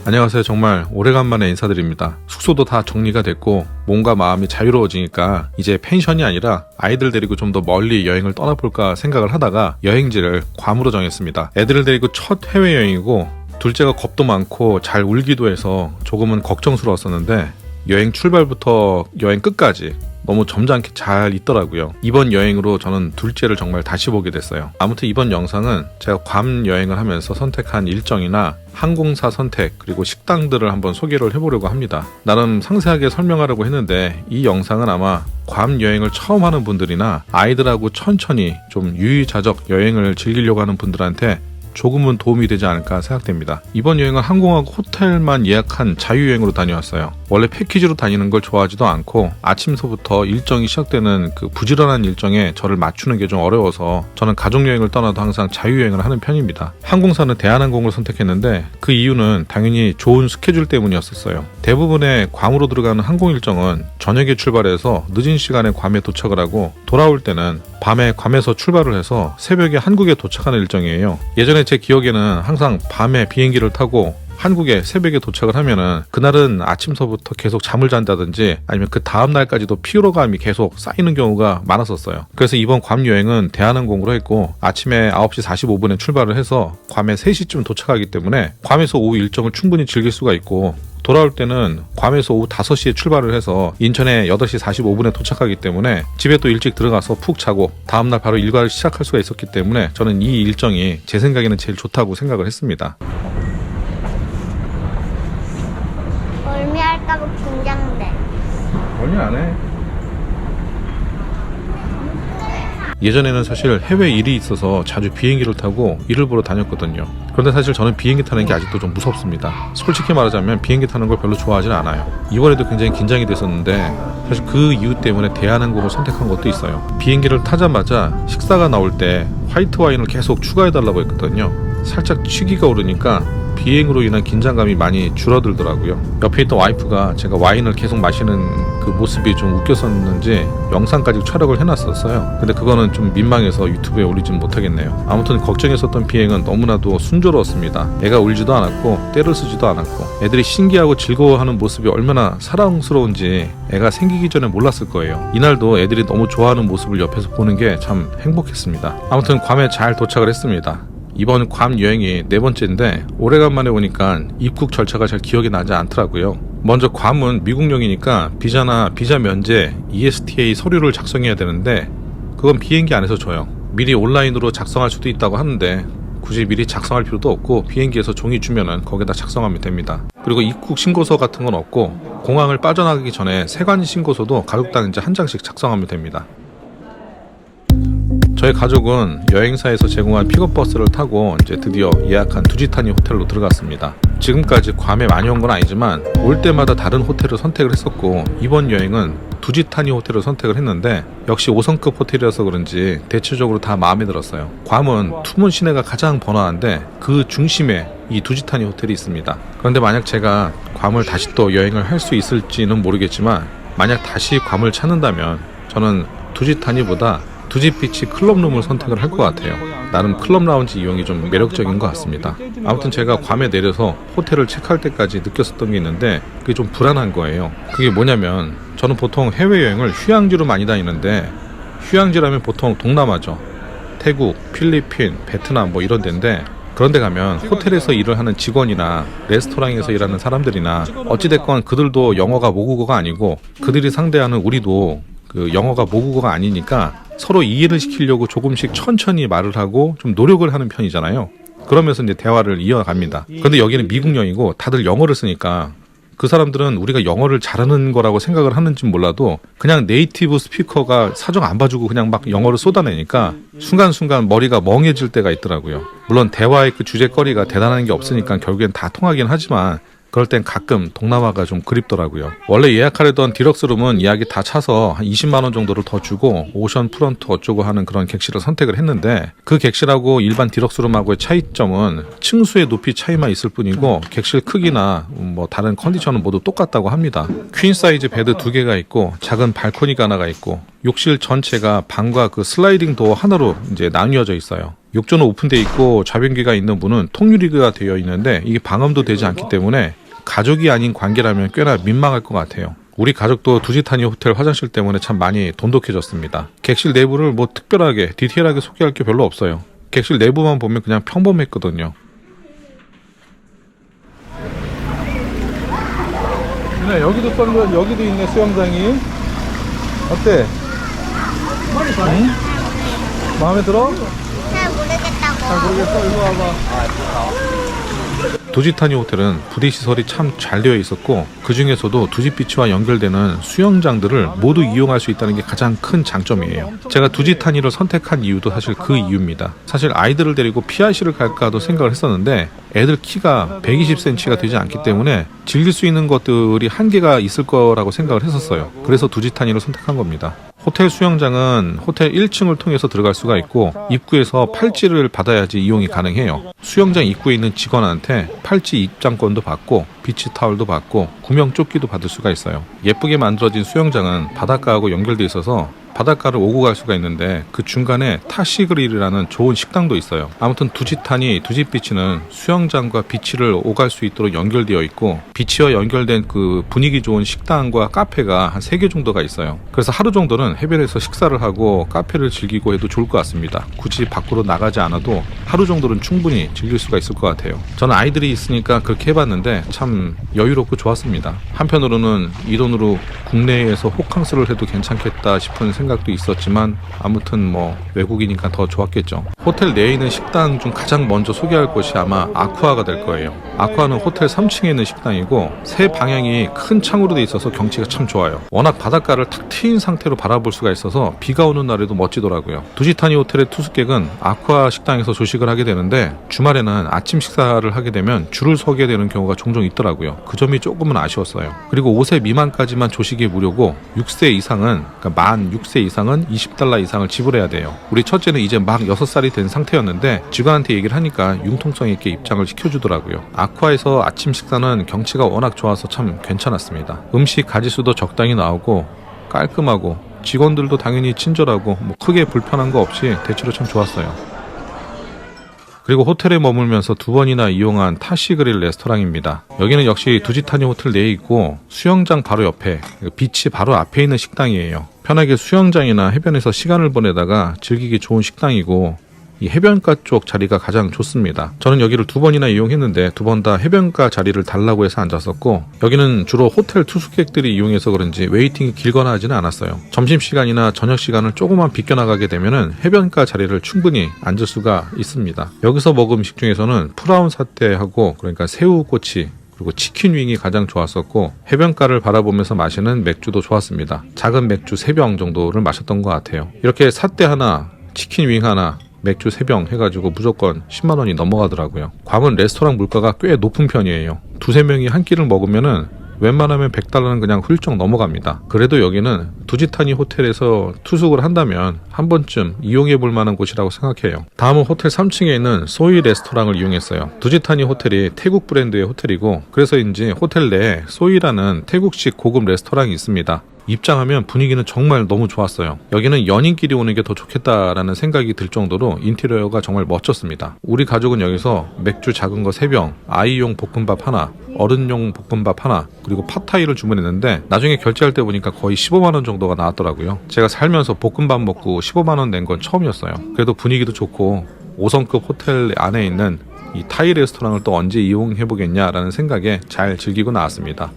안녕하세요. 정말 오래간만에 인사드립니다. 숙소도 다 정리가 됐고 몸과 마음이 자유로워지니까 이제 펜션이 아니라 아이들 데리고 좀 더 멀리 여행을 떠나볼까 생각을 하다가 여행지를 괌으로 정했습니다. 애들을 데리고 첫 해외여행이고 둘째가 겁도 많고 잘 울기도 해서 조금은 걱정스러웠었는데 여행 출발부터 여행 끝까지 너무 점잖게 잘 있더라고요. 이번 여행으로 저는 둘째를 정말 다시 보게 됐어요. 아무튼 이번 영상은 제가 괌 여행을 하면서 선택한 일정이나 항공사 선택 그리고 식당들을 한번 소개를 해보려고 합니다. 나름 상세하게 설명하려고 했는데 이 영상은 아마 괌 여행을 처음 하는 분들이나 아이들하고 천천히 좀 유유자적 여행을 즐기려고 하는 분들한테 조금은 도움이 되지 않을까 생각됩니다. 이번 여행은 항공하고 호텔만 예약한 자유여행으로 다녀왔어요. 원래 패키지로 다니는 걸 좋아하지도 않고 아침서부터 일정이 시작되는 그 부지런한 일정에 저를 맞추는 게 좀 어려워서 저는 가족여행을 떠나도 항상 자유여행을 하는 편입니다. 항공사는 대한항공을 선택했는데 그 이유는 당연히 좋은 스케줄 때문이었어요. 대부분의 괌으로 들어가는 항공 일정은 저녁에 출발해서 늦은 시간에 괌에 도착을 하고 돌아올 때는 밤에 괌에서 출발을 해서 새벽에 한국에 도착하는 일정이에요. 예전에 제 기억에는 항상 밤에 비행기를 타고 한국에 새벽에 도착을 하면은 그날은 아침서부터 계속 잠을 잔다든지 아니면 그 다음 날까지도 피로감이 계속 쌓이는 경우가 많았었어요. 그래서 이번 괌 여행은 대한항공으로 했고 아침에 9시 45분에 출발을 해서 괌에 3시쯤 도착하기 때문에 괌에서 오후 일정을 충분히 즐길 수가 있고 돌아올 때는 괌에서 오후 5시에 출발을 해서 인천에 8시 45분에 도착하기 때문에 집에 또 일찍 들어가서 푹 자고 다음날 바로 일과를 시작할 수가 있었기 때문에 저는 이 일정이 제 생각에는 제일 좋다고 생각을 했습니다. 멀미할까봐 긴장돼. 멀미 안 해. 예전에는 사실 해외 일이 있어서 자주 비행기를 타고 일을 보러 다녔거든요. 그런데 사실 저는 비행기 타는 게 아직도 좀 무섭습니다. 솔직히 말하자면 비행기 타는 걸 별로 좋아하진 않아요. 이번에도 굉장히 긴장이 됐었는데 사실 그 이유 때문에 대한항공을 선택한 것도 있어요. 비행기를 타자마자 식사가 나올 때 화이트 와인을 계속 추가해달라고 했거든요. 살짝 취기가 오르니까 비행으로 인한 긴장감이 많이 줄어들더라고요. 옆에 있던 와이프가 제가 와인을 계속 마시는 그 모습이 좀 웃겼었는지 영상까지 촬영을 해놨었어요. 근데 그거는 좀 민망해서 유튜브에 올리진 못하겠네요. 아무튼 걱정했었던 비행은 너무나도 순조로웠습니다. 애가 울지도 않았고 때를 쓰지도 않았고 애들이 신기하고 즐거워하는 모습이 얼마나 사랑스러운지 애가 생기기 전에 몰랐을 거예요. 이날도 애들이 너무 좋아하는 모습을 옆에서 보는 게 참 행복했습니다. 아무튼 괌에 잘 도착을 했습니다. 이번 괌 여행이 4번째인데 오래간만에 오니까 입국 절차가 잘 기억이 나지 않더라고요. 먼저 괌은 미국령이니까 비자나 비자 면제, ESTA 서류를 작성해야 되는데 그건 비행기 안에서 줘요. 미리 온라인으로 작성할 수도 있다고 하는데 굳이 미리 작성할 필요도 없고 비행기에서 종이 주면은 거기다 작성하면 됩니다. 그리고 입국 신고서 같은 건 없고 공항을 빠져나가기 전에 세관 신고서도 가족당 이제 한 장씩 작성하면 됩니다. 저희 가족은 여행사에서 제공한 픽업버스를 타고 이제 드디어 예약한 두지타니 호텔로 들어갔습니다. 지금까지 괌에 많이 온 건 아니지만 올 때마다 다른 호텔을 선택을 했었고 이번 여행은 두지타니 호텔을 선택을 했는데 역시 5성급 호텔이라서 그런지 대체적으로 다 마음에 들었어요. 괌은 투문 시내가 가장 번화한데 그 중심에 이 두지타니 호텔이 있습니다. 그런데 만약 제가 괌을 다시 또 여행을 할 수 있을지는 모르겠지만 만약 다시 괌을 찾는다면 저는 두지타니보다 두지비치 클럽룸을 선택을 할 것 같아요. 나름 클럽 라운지 이용이 좀 매력적인 것 같습니다. 아무튼 제가 괌에 내려서 호텔을 체크할 때까지 느꼈었던 게 있는데 그게 좀 불안한 거예요. 그게 뭐냐면 저는 보통 해외여행을 휴양지로 많이 다니는데 휴양지라면 보통 동남아죠. 태국, 필리핀, 베트남 뭐 이런 데인데 그런 데 가면 호텔에서 일을 하는 직원이나 레스토랑에서 일하는 사람들이나 어찌됐건 그들도 영어가 모국어가 아니고 그들이 상대하는 우리도 그 영어가 모국어가 아니니까 서로 이해를 시키려고 조금씩 천천히 말을 하고 좀 노력을 하는 편이잖아요. 그러면서 이제 대화를 이어갑니다. 근데 여기는 미국령이고 다들 영어를 쓰니까 그 사람들은 우리가 영어를 잘하는 거라고 생각을 하는지 몰라도 그냥 네이티브 스피커가 사정 안 봐주고 그냥 막 영어를 쏟아내니까 순간순간 머리가 멍해질 때가 있더라고요. 물론 대화의 그 주제거리가 대단한 게 없으니까 결국엔 다 통하긴 하지만 그럴 땐 가끔 동남아가 좀 그립더라고요. 원래 예약하려던 디럭스룸은 예약이 다 차서 한 20만원 정도를 더 주고 오션 프런트 어쩌고 하는 그런 객실을 선택을 했는데 그 객실하고 일반 디럭스룸하고의 차이점은 층수의 높이 차이만 있을 뿐이고 객실 크기나 뭐 다른 컨디션은 모두 똑같다고 합니다. 퀸 사이즈 베드 2개가 있고 작은 발코니가 하나가 있고 욕실 전체가 방과 그 슬라이딩 도어 하나로 이제 나뉘어져 있어요. 욕조는 오픈되어 있고 좌변기가 있는 문은 통유리가 되어 있는데 이게 방음도 되지 않기 때문에 가족이 아닌 관계라면 꽤나 민망할 것 같아요. 우리 가족도 두지타니 호텔 화장실 때문에 참 많이 돈독해졌습니다. 객실 내부를 뭐 특별하게 디테일하게 소개할 게 별로 없어요. 객실 내부만 보면 그냥 평범했거든요. 네, 여기도 여기도 있네, 수영장이. 어때? 응? 마음에 들어? 잘 모르겠다고. 잘 모르겠어. 일로 와봐. 두지타니 호텔은 부대 시설이 참 잘 되어 있었고 그 중에서도 두지비치와 연결되는 수영장들을 모두 이용할 수 있다는 게 가장 큰 장점이에요. 제가 두지타니를 선택한 이유도 사실 그 이유입니다. 사실 아이들을 데리고 PRC를 갈까도 생각을 했었는데 애들 키가 120cm가 되지 않기 때문에 즐길 수 있는 것들이 한계가 있을 거라고 생각을 했었어요. 그래서 두지타니를 선택한 겁니다. 호텔 수영장은 호텔 1층을 통해서 들어갈 수가 있고 입구에서 팔찌를 받아야지 이용이 가능해요. 수영장 입구에 있는 직원한테 팔찌 입장권도 받고 비치 타월도 받고 구명조끼도 받을 수가 있어요. 예쁘게 만들어진 수영장은 바닷가하고 연결돼 있어서 바닷가를 오고 갈 수가 있는데 그 중간에 타시그릴이라는 좋은 식당도 있어요. 아무튼 두지타니 두지비치는 수영장과 비치를 오갈 수 있도록 연결되어 있고 비치와 연결된 그 분위기 좋은 식당과 카페가 한 3개 정도가 있어요. 그래서 하루 정도는 해변에서 식사를 하고 카페를 즐기고 해도 좋을 것 같습니다. 굳이 밖으로 나가지 않아도 하루 정도는 충분히 즐길 수가 있을 것 같아요. 저는 아이들이 있으니까 그렇게 해봤는데 참 여유롭고 좋았습니다. 한편으로는 이 돈으로 국내에서 호캉스를 해도 괜찮겠다 싶은 생각도 있었지만 아무튼 뭐 외국이니까 더 좋았겠죠. 호텔 내에 있는 식당 중 가장 먼저 소개할 곳이 아마 아쿠아가 될 거예요. 아쿠아는 호텔 3층에 있는 식당이고 세 방향이 큰 창으로 돼 있어서 경치가 참 좋아요. 워낙 바닷가를 탁 트인 상태로 바라볼 수가 있어서 비가 오는 날에도 멋지더라고요. 두지타니 호텔의 투숙객은 아쿠아 식당에서 조식을 하게 되는데 주말에는 아침 식사를 하게 되면 줄을 서게 되는 경우가 종종 있더라고요. 그 점이 조금은 아쉬웠어요. 그리고 5세 미만까지만 조식이 무료고 6세 이상은 그러니까 만 6세 이상은 $20 이상을 지불해야 돼요. 우리 첫째는 이제 막 6살이 된 상태였는데 직원한테 얘기를 하니까 융통성 있게 입장을 시켜주더라고요. 아쿠아에서 아침 식사는 경치가 워낙 좋아서 참 괜찮았습니다. 음식 가짓수도 적당히 나오고 깔끔하고 직원들도 당연히 친절하고 뭐 크게 불편한 거 없이 대체로 참 좋았어요. 그리고 호텔에 머물면서 2번이나 이용한 타시그릴 레스토랑입니다. 여기는 역시 두지타니 호텔 내에 있고 수영장 바로 옆에 비치 바로 앞에 있는 식당이에요. 편하게 수영장이나 해변에서 시간을 보내다가 즐기기 좋은 식당이고 이 해변가 쪽 자리가 가장 좋습니다. 저는 여기를 2번이나 이용했는데 2번 다 해변가 자리를 달라고 해서 앉았었고 여기는 주로 호텔 투숙객들이 이용해서 그런지 웨이팅이 길거나 하지는 않았어요. 점심시간이나 저녁시간을 조금만 비껴나가게 되면은 해변가 자리를 충분히 앉을 수가 있습니다. 여기서 먹은 음식 중에서는 프라운 사태하고 그러니까 새우꼬치 그리고 치킨 윙이 가장 좋았었고 해변가를 바라보면서 마시는 맥주도 좋았습니다. 작은 맥주 3병 정도를 마셨던 것 같아요. 이렇게 사태 하나, 치킨 윙 하나 맥주 3병 해가지고 무조건 10만원이 넘어가더라고요. 괌은 레스토랑 물가가 꽤 높은 편이에요. 2-3명이 한 끼를 먹으면은 웬만하면 $100는 그냥 훌쩍 넘어갑니다. 그래도 여기는 두지타니 호텔에서 투숙을 한다면 한 번쯤 이용해 볼 만한 곳이라고 생각해요. 다음은 호텔 3층에 있는 소이 레스토랑을 이용했어요. 두지타니 호텔이 태국 브랜드의 호텔이고 그래서인지 호텔 내에 소이라는 태국식 고급 레스토랑이 있습니다. 입장하면 분위기는 정말 너무 좋았어요. 여기는 연인끼리 오는 게 더 좋겠다라는 생각이 들 정도로 인테리어가 정말 멋졌습니다. 우리 가족은 여기서 맥주 작은 거 3병, 아이용 볶음밥 하나, 어른용 볶음밥 하나, 그리고 팟타이를 주문했는데 나중에 결제할 때 보니까 거의 15만원 정도가 나왔더라고요. 제가 살면서 볶음밥 먹고 15만원 낸 건 처음이었어요. 그래도 분위기도 좋고 5성급 호텔 안에 있는 이 타이 레스토랑을 또 언제 이용해보겠냐라는 생각에 잘 즐기고 나왔습니다.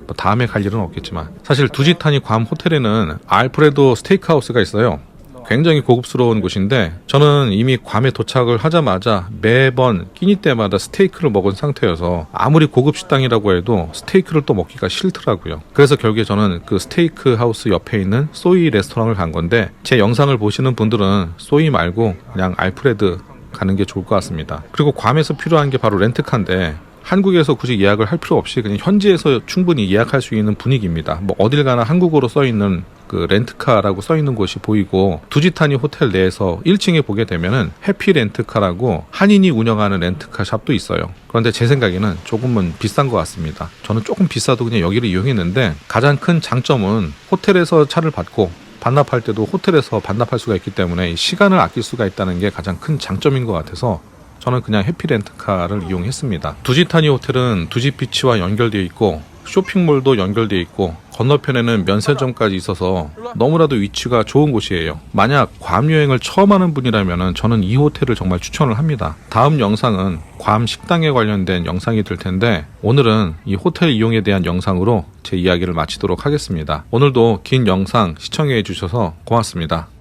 뭐 다음에 갈 일은 없겠지만 사실 두지타니 괌 호텔에는 알프레도 스테이크하우스가 있어요. 굉장히 고급스러운 곳인데 저는 이미 괌에 도착을 하자마자 매번 끼니 때마다 스테이크를 먹은 상태여서 아무리 고급 식당이라고 해도 스테이크를 또 먹기가 싫더라고요. 그래서 결국에 저는 그 스테이크 하우스 옆에 있는 소이 레스토랑을 간 건데 제 영상을 보시는 분들은 소이 말고 그냥 알프레드 가는 게 좋을 것 같습니다. 그리고 괌에서 필요한 게 바로 렌트카인데 한국에서 굳이 예약을 할 필요 없이 그냥 현지에서 충분히 예약할 수 있는 분위기입니다. 뭐 어딜 가나 한국어로 써있는 그 렌트카라고 써있는 곳이 보이고 두지타니 호텔 내에서 1층에 보게 되면은 해피 렌트카라고 한인이 운영하는 렌트카 샵도 있어요. 그런데 제 생각에는 조금은 비싼 것 같습니다. 저는 조금 비싸도 그냥 여기를 이용했는데 가장 큰 장점은 호텔에서 차를 받고 반납할 때도 호텔에서 반납할 수가 있기 때문에 이 시간을 아낄 수가 있다는 게 가장 큰 장점인 것 같아서 저는 그냥 해피렌트카를 이용했습니다. 두지타니 호텔은 두지비치와 연결되어 있고 쇼핑몰도 연결되어 있고 건너편에는 면세점까지 있어서 너무나도 위치가 좋은 곳이에요. 만약 괌 여행을 처음 하는 분이라면 저는 이 호텔을 정말 추천을 합니다. 다음 영상은 괌 식당에 관련된 영상이 될 텐데 오늘은 이 호텔 이용에 대한 영상으로 제 이야기를 마치도록 하겠습니다. 오늘도 긴 영상 시청해 주셔서 고맙습니다.